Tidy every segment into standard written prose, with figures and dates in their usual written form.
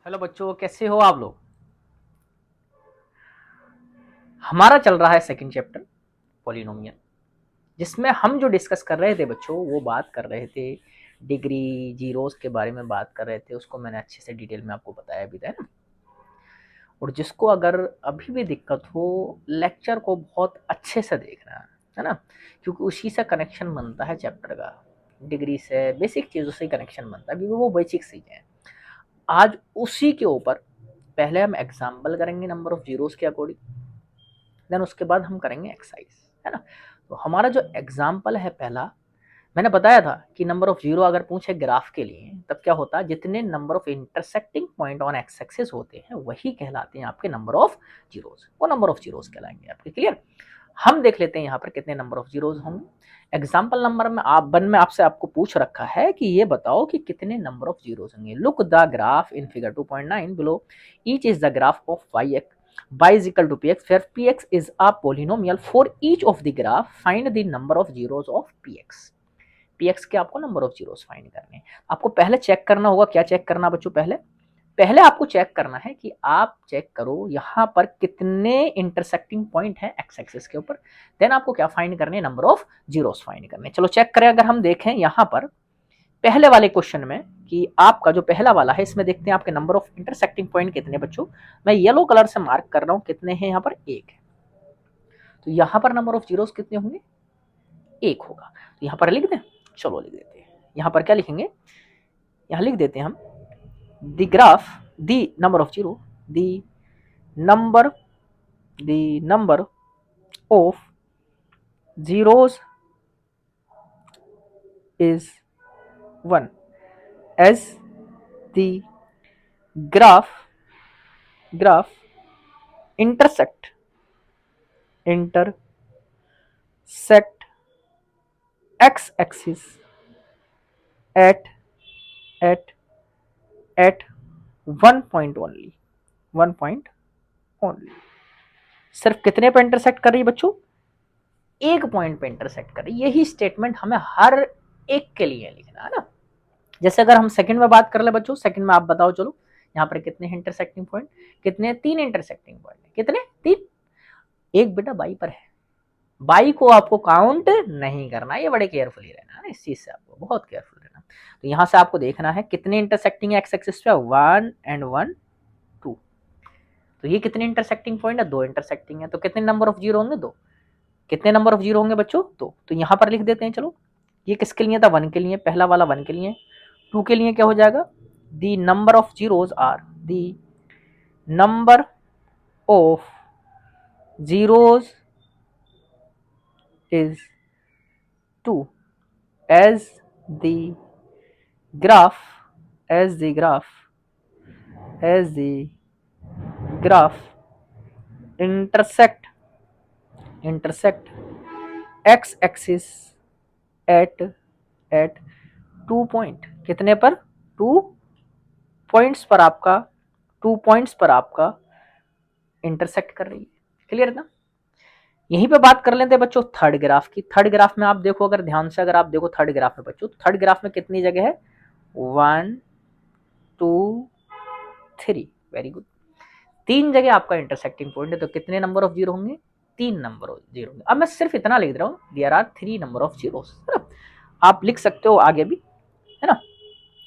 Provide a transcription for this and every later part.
Hello बच्चों, कैसे हो आप लोग। हमारा चल रहा है सेकंड चैप्टर पॉलिनोमियल, जिसमें हम जो डिस्कस कर रहे थे बच्चों वो बात कर रहे थे डिग्री जीरोस के बारे में बात कर रहे थे। उसको मैंने अच्छे से डिटेल में आपको बताया भी था, है ना। और जिसको अगर अभी भी दिक्कत हो, लेक्चर को बहुत अच्छे से देखना है ना, क्योंकि उसी से कनेक्शन बनता है चैप्टर का। डिग्री से बेसिक चीज़ों से कनेक्शन बनता है, क्योंकि वो बेसिक चीज़ें हैं। आज उसी के ऊपर पहले हम एग्जाम्पल करेंगे नंबर ऑफ जीरोस के अकॉर्डिंग, देन उसके बाद हम करेंगे एक्सरसाइज, है ना। तो हमारा जो एग्जाम्पल है पहला, मैंने बताया था कि नंबर ऑफ जीरो अगर पूछे ग्राफ के लिए तब क्या होता है, जितने number of intersecting point on x axis होते हैं वही कहलाते हैं आपके नंबर ऑफ जीरोस, वो नंबर ऑफ जीरोस कहलाएंगे आपके। क्लियर। हम देख लेते हैं यहाँ पर कितने नंबर ऑफ जीरोस होंगे। एग्जाम्पल नंबर में वन में आपसे आपको पूछ रखा है कि ये बताओ कि कितने नंबर ऑफ जीरोस होंगे। Look the graph in figure 2.9 below, each is the graph of y is equal to px where px is a polynomial for each of the graph, find the number of zeros of px। px के आपको number of zeros find करने हैं। आपको पहले check करना होगा, क्या check करना बच्चों, पहले पहले आपको चेक करना है कि आप चेक करो यहाँ पर कितने इंटरसेक्टिंग पॉइंट है एक्स एक्सिस के ऊपर, देन आपको क्या फाइंड करने, नंबर ऑफ जीरोस फाइंड करने। चलो चेक करें। अगर हम देखें यहाँ पर पहले वाले क्वेश्चन में कि आपका जो पहला वाला है, इसमें देखते हैं आपके नंबर ऑफ इंटरसेक्टिंग पॉइंट कितने बच्चों। मैं येलो कलर से मार्क कर रहा हूं, कितने हैं यहाँ पर, एक है। तो यहाँ पर नंबर ऑफ जीरोस कितने होंगे, एक होगा। तो यहाँ पर लिख दें, चलो लिख देते हैं। यहाँ पर क्या लिखेंगे, यहाँ लिख देते हैं हम the graph, the number of zero, the number the number of zeros is 1 as the graph intersect x axis at at at one point only। सिर्फ कितने पे इंटरसेक्ट कर रही है बच्चों, एक पॉइंट पे इंटरसेक्ट कर रही है। यही स्टेटमेंट हमें हर एक के लिए लिखना है ना। जैसे अगर हम सेकंड में बात कर ले बच्चों, सेकंड में आप बताओ, चलो यहाँ पर कितने इंटरसेक्टिंग पॉइंट, कितने, तीन इंटरसेक्टिंग पॉइंट, कितने, तीन। एक बेटा बाई पर है, बाई को आपको काउंट नहीं करना, ये बड़े केयरफुली रहना है ना, इस चीज से आपको बहुत केयरफुल रहना। तो यहां से आपको देखना है कितने इंटरसेक्टिंग एक्स एक्सिस पे, 1 and 1 2। तो ये कितने इंटरसेक्टिंग पॉइंट है, दो इंटरसेक्टिंग है। तो कितने नंबर ऑफ जीरो होंगे, दो। कितने नंबर ऑफ जीरो होंगे बच्चों, दो। तो यहां पर लिख देते हैं, चलो ये किसके लिए था, वन के लिए, पहला वाला वन के लिए। टू के लिए क्या हो जाएगा, the number of zeros are, the number of zeros is 2 as the graph as the graph as the graph intersect x axis at at 2 point, कितने पर, 2 पॉइंट्स पर आपका, 2 पॉइंट्स पर आपका इंटरसेक्ट कर रही है। क्लियर ना। यहीं पे बात कर लेते हैं बच्चों थर्ड ग्राफ की। थर्ड ग्राफ में आप देखो, अगर ध्यान से अगर आप देखो थर्ड ग्राफ में बच्चों, थर्ड ग्राफ में कितनी जगह है, 1 2 3, वेरी गुड। तीन जगह आपका इंटरसेक्टिंग पॉइंट है, तो कितने नंबर ऑफ जीरो होंगे, तीन नंबर ऑफ जीरो होंगे। अब मैं सिर्फ इतना लिख रहा हूँ, there are 3 number of zero, है ना। आप लिख सकते हो आगे भी, है ना।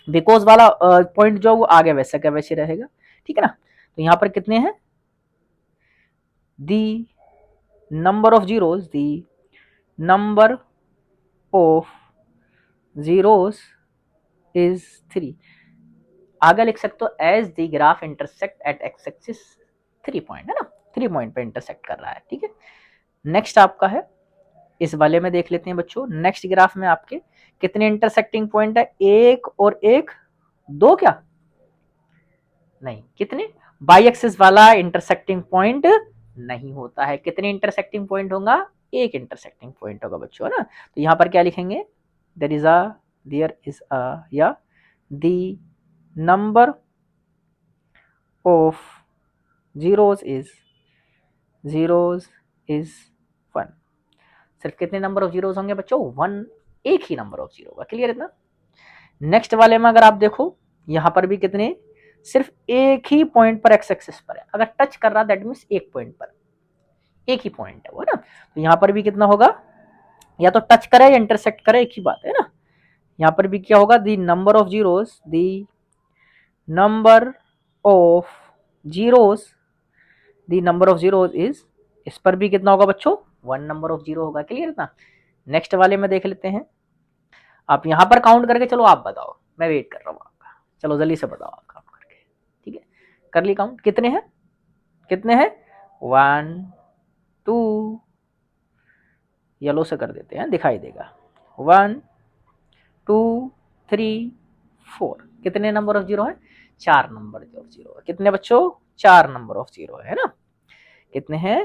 बिकॉज वाला पॉइंट जो वो आगे वैसे का वैसे रहेगा, ठीक है ना। तो यहाँ पर कितने हैं, the number of zeros, the number of zeros is 3। आगे लिख सकते हो as the graph intersect at x axis 3 point, है ना, 3 पॉइंट पे इंटरसेक्ट कर रहा है, ठीक है। नेक्स्ट आपका है, इस वाले में देख लेते हैं बच्चों। नेक्स्ट ग्राफ में आपके कितने इंटरसेक्टिंग पॉइंट है, एक और एक, दो क्या, नहीं, कितने, बाई एक्सिस वाला इंटरसेक्टिंग पॉइंट नहीं होता है। कितने इंटरसेक्टिंग पॉइंट होगा, एक इंटरसेक्टिंग पॉइंट होगा बच्चों, है ना। तो यहां पर क्या लिखेंगे, देयर इज अ या the number of zeros is 1। सिर्फ कितने नंबर ऑफ जीरोस होंगे बच्चों, 1, एक ही नंबर ऑफ जीरो होगा। क्लियर है ना। नेक्स्ट वाले में अगर आप देखो, यहां पर भी कितने, सिर्फ एक ही पॉइंट पर एक्स एक्सिस पर है, अगर टच कर रहा दैट मीन्स एक पॉइंट पर, एक ही पॉइंट है वो ना। तो यहां पर भी कितना होगा, या तो टच करे या इंटरसेक्ट करे, एक ही बात है ना। यहां पर भी क्या होगा, the number of zeros, the number of zeros, the number of zeros is, इस पर भी कितना होगा बच्चों, वन नंबर ऑफ जीरो होगा। क्लियर ना। नेक्स्ट वाले में देख लेते हैं, आप यहां पर काउंट करके चलो, आप बताओ, मैं वेट कर रहा हूं आपका, चलो जल्दी से बताओ आप काउंट करके। ठीक है, कर ली काउंट, कितने हैं, कितने हैं, 1 2, येलो से कर देते हैं दिखाई देगा, 1 2 3 4, कितने नंबर ऑफ जीरो है, 4 नंबर ऑफ जीरो है। कितने बच्चों, 4 नंबर ऑफ जीरो है ना। कितने हैं,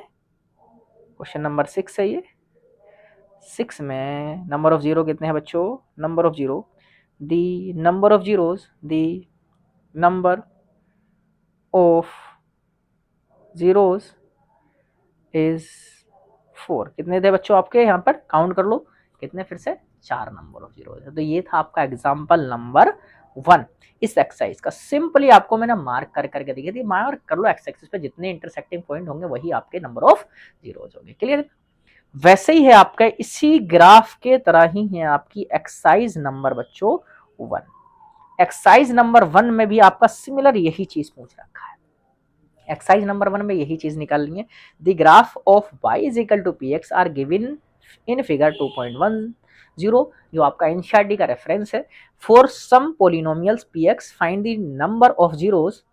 क्वेश्चन नंबर 6 है ये, 6 में नंबर ऑफ जीरो कितने हैं बच्चों, number of zero, the number of zeros, the number of zeros is 4। कितने थे बच्चों आपके, यहाँ पर काउंट कर लो, कितने, फिर से 4 नंबर ऑफ जीरो है। तो ये था आपका एग्जाम्पल नंबर 1 इस एक्सरसाइज का। सिंपली आपको मैंने मार्क कर करके दिखी थी, मार्क कर लो, एक्स एक्सिस पे जितने इंटरसेक्टिंग पॉइंट होंगे वही आपके नंबर ऑफ जीरोज होंगे। क्लियर। वैसे ही है आपका, इसी ग्राफ के तरह ही है आपकी एक्सरसाइज नंबर बच्चों 1। एक्सरसाइज नंबर 1 में भी आपका सिमिलर यही चीज पूछ रखा है। एक्सरसाइज नंबर 1 में यही चीज निकालनी है। The graph of y is equal to p x are given in figure 2.10, जो आपका एनसीईआरटी का रेफरेंस है। For some polynomials p x find the number of zeros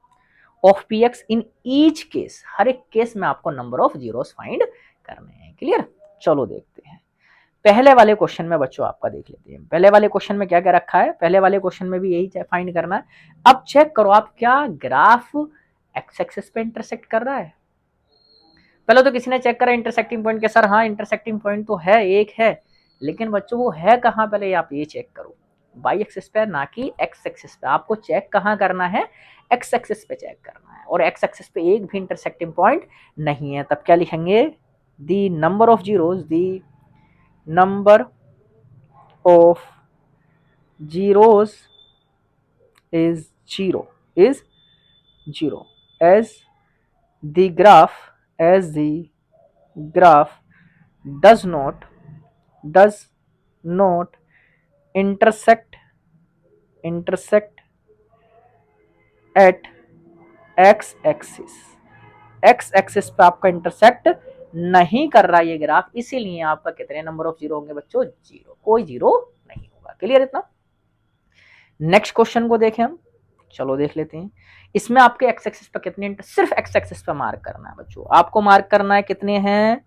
of p x in each case. हर एक case में आपको number of zeros find करने हैं। क्लियर। चलो देखते हैं पहले वाले क्वेश्चन में बच्चों, आपका देख लेते हैं पहले वाले क्वेश्चन में क्या क्या रखा है। पहले वाले क्वेश्चन में भी यही फाइंड करना है। अब चेक करो आप, क्या ग्राफ एक्स एक्सिस पे इंटरसेक्ट कर रहा है। पहले तो किसी ने चेक करा इंटरसेक्टिंग पॉइंट के, सर हाँ इंटरसेक्टिंग पॉइंट तो है, एक है, लेकिन बच्चों वो है कहाँ, पहले आप ये चेक करो, वाई एक्सिस पे ना कि एक्स एक्सिस पे। आपको चेक कहाँ करना है, एक्स एक्सिस पे चेक करना है, और एक्स एक्सिस पे एक भी इंटरसेक्टिंग पॉइंट नहीं है। तब क्या लिखेंगे, the number of zeros, the number of zeros is 0, is 0, as the graph does not intersect at x axis। x axis पे आपका इंटरसेक्ट नहीं कर रहा ये ग्राफ, इसीलिए आपका कितने नंबर ऑफ जीरो होंगे बच्चों, 0, कोई जीरो नहीं होगा। क्लियर इतना। नेक्स्ट क्वेश्चन को देखें हम, चलो देख लेते हैं। इसमें आपके एक्स एक्सिस पर कितने, सिर्फ एक्स एक्सिस पर मार्क करना है बच्चों, आपको मार्क करना है कितने हैं,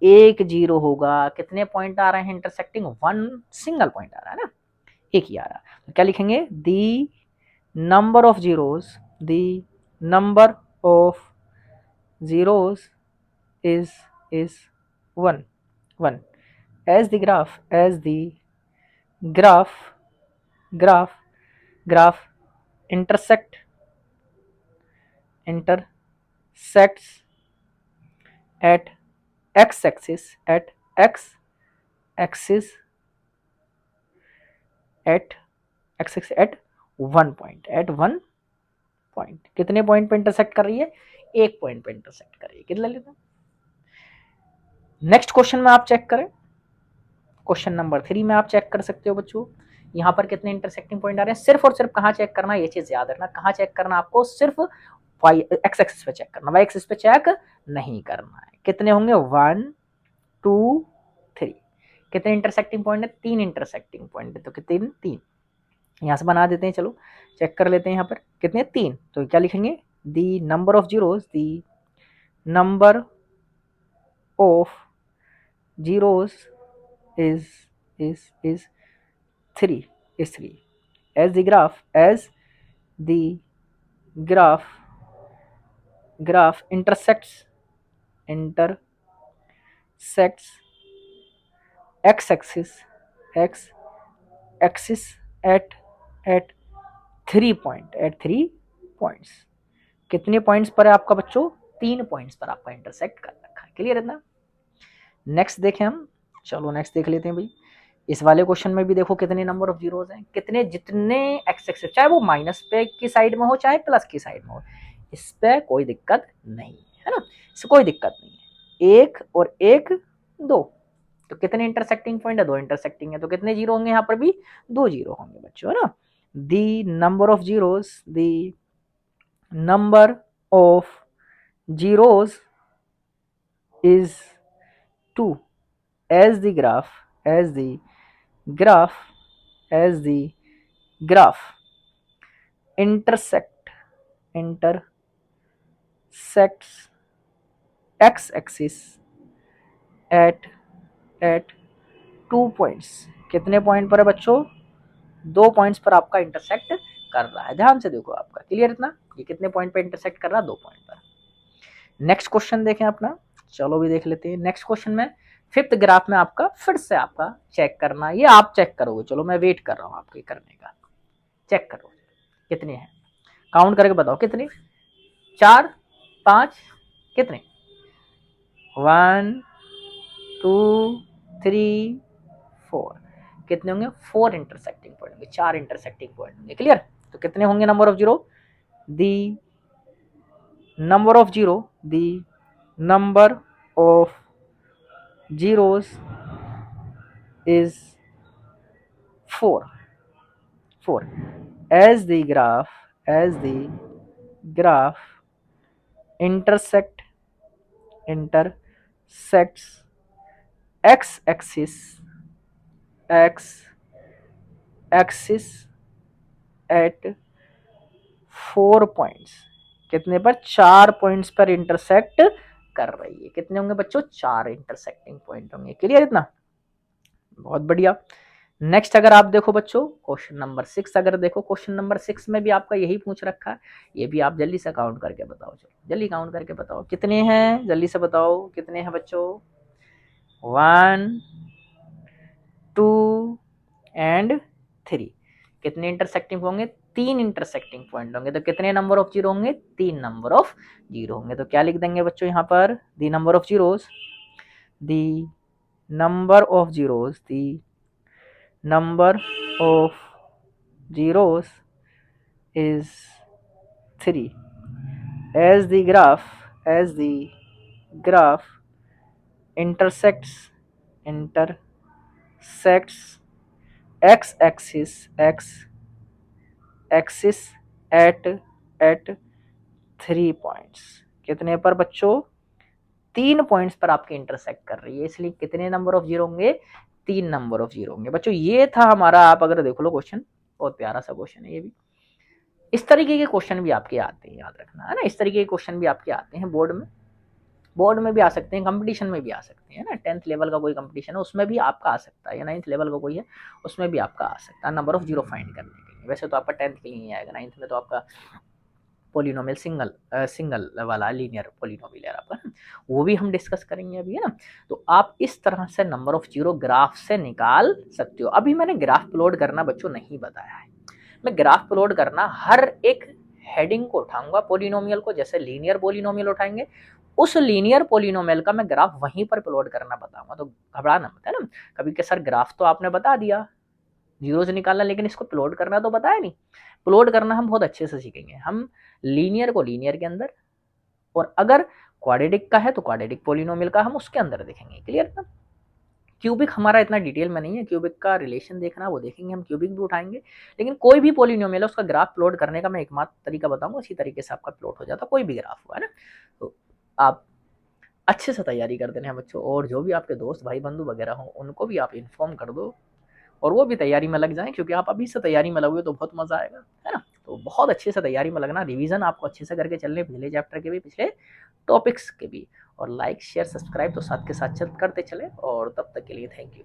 एक जीरो होगा। कितने पॉइंट आ रहे हैं इंटरसेक्टिंग, 1 सिंगल पॉइंट आ रहा है ना, एक ही आ रहा है। तो क्या लिखेंगे, the number of zeros, the number of zeros is 1 as the graph intersects at x axis at 1 point. कितने पॉइंट पे इंटरसेक्ट कर रही है, एक पॉइंट पे इंटरसेक्ट कर रही है। कितना लेते हैं। नेक्स्ट क्वेश्चन में आप चेक करें, क्वेश्चन नंबर 3 में आप चेक कर सकते हो बच्चों, यहाँ पर कितने इंटरसेक्टिंग पॉइंट आ रहे हैं। सिर्फ और सिर्फ कहाँ चेक करना है, ये चीज याद रखना, कहाँ चेक करना आपको, सिर्फ वाई एक्स एक्सिस पे चेक करना, वाई एक्सिस पे चेक नहीं करना है। कितने होंगे, 1 2 3। कितने इंटरसेक्टिंग पॉइंट है, 3 इंटरसेक्टिंग पॉइंट है, तो कितने, 3। यहाँ से बना देते हैं, चलो चेक कर लेते हैं यहाँ पर कितने, 3। तो क्या लिखेंगे, the number of zeros, the number of zeros is 3 as the graph intersects x axis at 3 points। कितने पॉइंट्स पर है आपका बच्चों, 3 पॉइंट्स पर आपका इंटरसेक्ट कर रखा है। क्लियर है ना। नेक्स्ट देखें हम, चलो नेक्स्ट देख लेते हैं भाई। इस वाले क्वेश्चन में भी देखो कितने नंबर ऑफ जीरोज हैं, कितने, जितने एक्स एक्सिस, चाहे वो माइनस पे की साइड में हो चाहे प्लस की साइड में हो, इस पे कोई दिक्कत नहीं है ना, इससे कोई दिक्कत नहीं है। एक और एक दो, तो कितने इंटरसेक्टिंग पॉइंट है, दो इंटरसेक्टिंग है, तो कितने जीरो होंगे यहाँ पर भी, दो जीरो होंगे बच्चों, है ना। The number of zeros, the number of zeros is 2 as the graph as the graph intersects x axis at 2 points। कितने पॉइंट पर है बच्चों, दो पॉइंट्स पर आपका इंटरसेक्ट कर रहा है। ध्यान से देखो, आपका क्लियर इतना, ये कितने पॉइंट पर इंटरसेक्ट कर रहा है, दो पॉइंट पर। नेक्स्ट क्वेश्चन देखें अपना, चलो भी देख लेते हैं। नेक्स्ट क्वेश्चन में फिफ्थ ग्राफ में आपका फिर से आपका चेक करना, ये आप चेक करोगे, चलो मैं वेट कर रहा हूँ आपके करने का। चेक करो कितने हैं, काउंट करके बताओ कितने, 4 5 कितने, 1 2 3 4, कितने होंगे, 4 इंटरसेक्टिंग पॉइंट होंगे, 4 इंटरसेक्टिंग पॉइंट होंगे। क्लियर, तो कितने होंगे number of zero, the number of zero, the number of zeros is 4 as the graph intersects x axis at 4 points, कितने पर, 4 पॉइंट्स पर इंटरसेक्ट कर रही है। कितने होंगे बच्चों, 4 इंटरसेक्टिंग पॉइंट होंगे। क्लियर इतना, बहुत बढ़िया। नेक्स्ट अगर आप देखो बच्चों क्वेश्चन नंबर 6, अगर देखो क्वेश्चन नंबर 6 में भी आपका यही पूछ रखा है, ये भी आप जल्दी से काउंट करके बताओ, चलो जल्दी काउंट करके बताओ कितने हैं, जल्दी से बताओ कितने हैं बच्चों, 1 2 एंड 3, कितने इंटरसेक्टिंग होंगे, 3 इंटरसेक्टिंग पॉइंट होंगे, तो कितने नंबर ऑफ जीरो होंगे, 3 नंबर ऑफ जीरो होंगे। तो क्या लिख देंगे बच्चों यहाँ पर, the number of zeros, the number of zeros, the number of zeros is 3 as the graph intersects x axis at 3 points, कितने पर बच्चों, 3 पॉइंट्स पर आपके इंटरसेक्ट कर रही है, इसलिए कितने नंबर ऑफ जीरो होंगे, 3 नंबर ऑफ जीरो होंगे बच्चों। ये था हमारा, आप अगर देख लो क्वेश्चन, बहुत प्यारा सा क्वेश्चन है ये भी। इस तरीके के क्वेश्चन भी आपके आते हैं, याद रखना है ना, इस तरीके के क्वेश्चन भी आपके आते हैं बोर्ड में भी आ सकते हैं, कंपटीशन में भी आ सकते हैं ना। 10th लेवल का कोई कंपटीशन है उसमें भी आपका आ सकता है, या 9th लेवल का कोई है उसमें भी आपका आ सकता है, नंबर ऑफ जीरो फाइंड करने के लिए। वैसे तो आपका 10th के लिए नहीं आएगा, 9th में तो आपका पोलिनोमियल सिंगल वाला लीनियर पोलिनोमियल है आपका, वो भी हम डिस्कस करेंगे अभी, है ना। तो आप इस तरह से नंबर ऑफ जीरो ग्राफ से निकाल सकते हो। अभी मैंने ग्राफ प्लॉट करना बच्चों नहीं बताया है, मैं ग्राफ प्लॉट करना हर एक हेडिंग को उठाऊंगा पोलिनोमियल को, जैसे लीनियर पोलिनोमियल उठाएंगे, उस लीनियर पोलिनोमियल का मैं ग्राफ वहीं पर प्लॉट करना बताऊंगा। तो घबराना मत, है ना। कभी के सर ग्राफ तो आपने बता दिया, जीरो से निकालना, लेकिन इसको प्लॉट करना तो बताया नहीं। प्लॉट करना हम बहुत अच्छे से सीखेंगे, हम लीनियर को लीनियर के अंदर, और अगर क्वाड्रेटिक का है तो क्वाड्रेटिक पोलिनोमियल का हम उसके अंदर देखेंगे। क्लियर ना। क्यूबिक हमारा इतना डिटेल में नहीं है, क्यूबिक का रिलेशन देखना वो देखेंगे, हम क्यूबिक भी उठाएंगे, लेकिन कोई भी पोलिनोमियल है उसका ग्राफ प्लॉट करने का मैं एकमात्र तरीका बताऊंगा, उसी तरीके से आपका प्लॉट हो जाता, कोई भी ग्राफ हुआ है ना। तो आप अच्छे से तैयारी कर देना है बच्चों, और जो भी आपके दोस्त भाई बंधु वगैरह हो उनको भी आप इन्फॉर्म कर दो, और वो भी तैयारी में लग जाएं, क्योंकि आप अभी से तैयारी में लगोगे तो बहुत मजा आएगा, है ना। तो बहुत अच्छे से तैयारी में लगना, रिवीजन आपको अच्छे से करके चलने, पिछले चैप्टर के भी पिछले टॉपिक्स के भी, और लाइक शेयर सब्सक्राइब तो साथ के साथ करते चले, और तब तक के लिए थैंक यू।